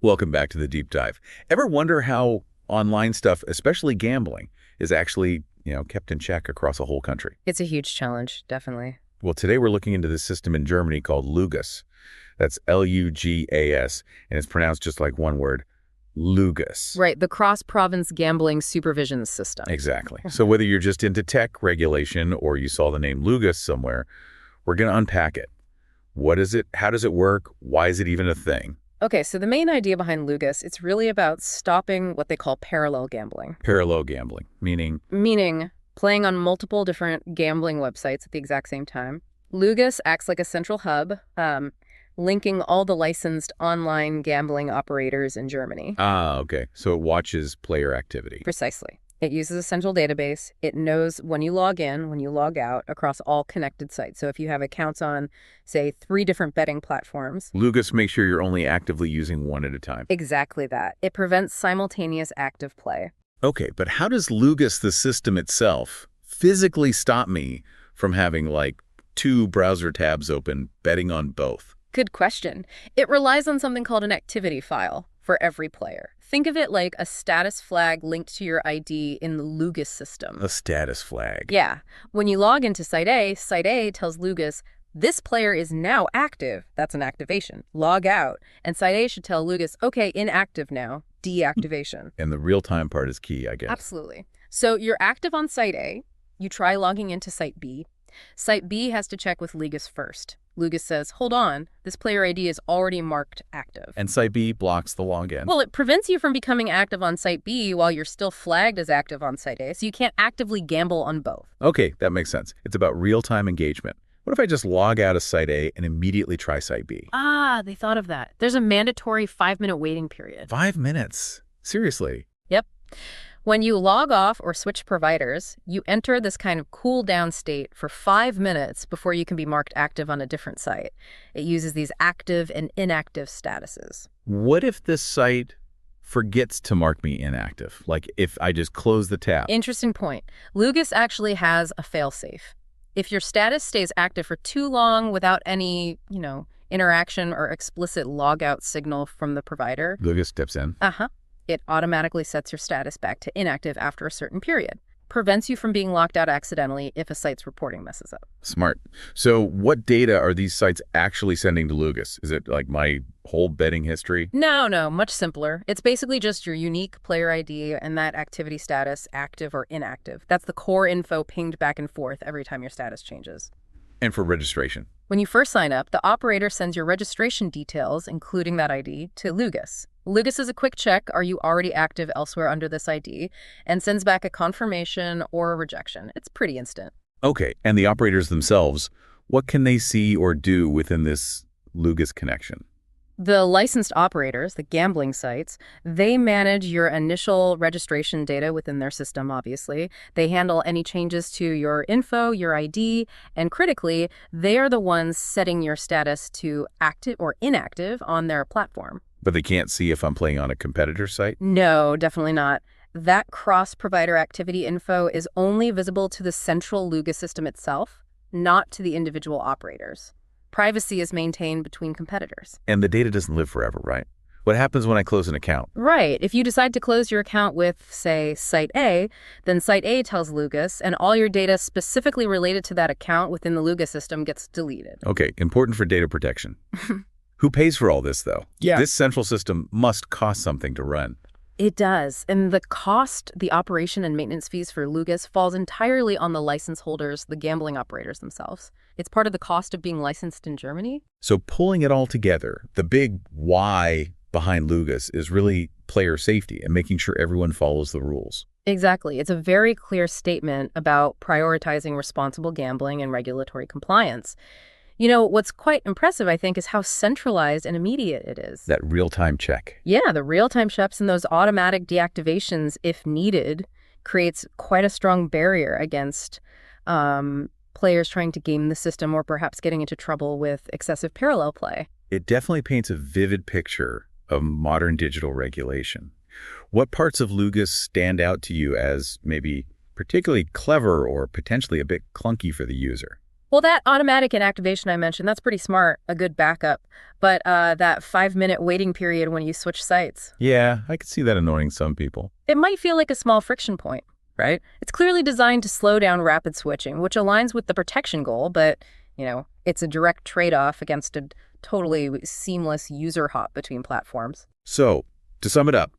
Welcome back to the deep dive. Ever wonder how online stuff, especially gambling, is actually, kept in check across a whole country? It's a huge challenge, definitely. Well, today we're looking into this system in Germany called LUGAS. That's L-U-G-A-S, and it's pronounced just like one word, LUGAS. Right, the cross-province Gambling Supervision System. Exactly. So whether you're just into tech regulation or you saw the name LUGAS somewhere, we're going to unpack it. What is it? How does it work? Why is it even a thing? Okay, so the main idea behind LUGAS, it's really about stopping what they call parallel gambling. Parallel gambling, meaning? Meaning playing on multiple different gambling websites at the exact same time. LUGAS acts like a central hub, linking all the licensed online gambling operators in Germany. Ah, okay. So it watches player activity. Precisely. It uses a central database. It knows when you log in, when you log out across all connected sites. So if you have accounts on, say, 3 different betting platforms. LUGAS makes sure you're only actively using one at a time. Exactly that. It prevents simultaneous active play. Okay, but how does LUGAS, the system itself, physically stop me from having, 2 browser tabs open, betting on both? Good question. It relies on something called an activity file for every player. Think of it like a status flag linked to your ID in the LUGAS system. A status flag. Yeah. When you log into Site A tells LUGAS, this player is now active. That's an activation. Log out. And Site A should tell LUGAS, okay, inactive now. Deactivation. And the real-time part is key, I guess. Absolutely. So you're active on Site A. You try logging into Site B. Site B has to check with LUGAS first. LUGAS says, hold on, this player ID is already marked active. And Site B blocks the login. Well, it prevents you from becoming active on Site B while you're still flagged as active on Site A, so you can't actively gamble on both. Okay, that makes sense. It's about real-time engagement. What if I just log out of Site A and immediately try Site B? Ah, they thought of that. There's a mandatory 5-minute waiting period. 5 minutes? Seriously? Yep. When you log off or switch providers, you enter this kind of cool-down state for 5 minutes before you can be marked active on a different site. It uses these active and inactive statuses. What if this site forgets to mark me inactive? Like if I just close the tab? Interesting point. LUGAS actually has a fail-safe. If your status stays active for too long without any, interaction or explicit logout signal from the provider, LUGAS steps in. It automatically sets your status back to inactive after a certain period. Prevents you from being locked out accidentally if a site's reporting messes up. Smart. So what data are these sites actually sending to LUGAS? Is it like my whole betting history? No, much simpler. It's basically just your unique player ID and that activity status, active or inactive. That's the core info pinged back and forth every time your status changes. And for registration? When you first sign up, the operator sends your registration details, including that ID, to LUGAS. LUGAS is a quick check, are you already active elsewhere under this ID, and sends back a confirmation or a rejection. It's pretty instant. Okay, and the operators themselves, what can they see or do within this LUGAS connection? The licensed operators, the gambling sites, they manage your initial registration data within their system, obviously. They handle any changes to your info, your ID, and critically, they are the ones setting your status to active or inactive on their platform. But they can't see if I'm playing on a competitor site? No, definitely not. That cross-provider activity info is only visible to the central LUGAS system itself, not to the individual operators. Privacy is maintained between competitors. And the data doesn't live forever, right? What happens when I close an account? Right. If you decide to close your account with, say, Site A, then Site A tells LUGAS, and all your data specifically related to that account within the LUGAS system gets deleted. Okay, important for data protection. Who pays for all this, though? Yeah. This central system must cost something to run. It does. And the cost, the operation and maintenance fees for LUGAS falls entirely on the license holders, the gambling operators themselves. It's part of the cost of being licensed in Germany. So pulling it all together, the big why behind LUGAS is really player safety and making sure everyone follows the rules. Exactly. It's a very clear statement about prioritizing responsible gambling and regulatory compliance. What's quite impressive, I think, is how centralized and immediate it is. That real-time check. Yeah, the real-time checks and those automatic deactivations, if needed, creates quite a strong barrier against players trying to game the system or perhaps getting into trouble with excessive parallel play. It definitely paints a vivid picture of modern digital regulation. What parts of LUGAS stand out to you as maybe particularly clever or potentially a bit clunky for the user? Well, that automatic inactivation I mentioned, that's pretty smart, a good backup. But that 5-minute waiting period when you switch sites, Yeah, I could see that annoying some people. it might feel like a small friction point, right? It's clearly designed to slow down rapid switching, which aligns with the protection goal, but, it's a direct trade-off against a totally seamless user hop between platforms. So, to sum it up,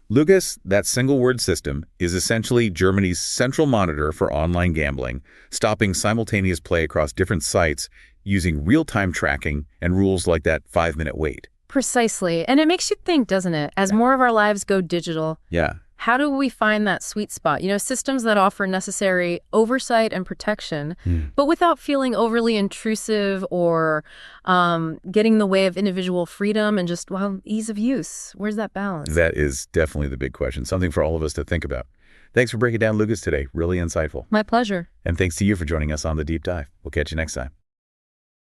LUGAS, that single-word system, is essentially Germany's central monitor for online gambling, stopping simultaneous play across different sites using real-time tracking and rules like that 5-minute wait. Precisely. And it makes you think, doesn't it? As more of our lives go digital, Yeah. how do we find that sweet spot? Systems that offer necessary oversight and protection, but without feeling overly intrusive or getting in the way of individual freedom and just, well, ease of use. Where's that balance? That is definitely the big question, something for all of us to think about. Thanks for breaking down LUGAS today. Really insightful. My pleasure. And thanks to you for joining us on The Deep Dive. We'll catch you next time.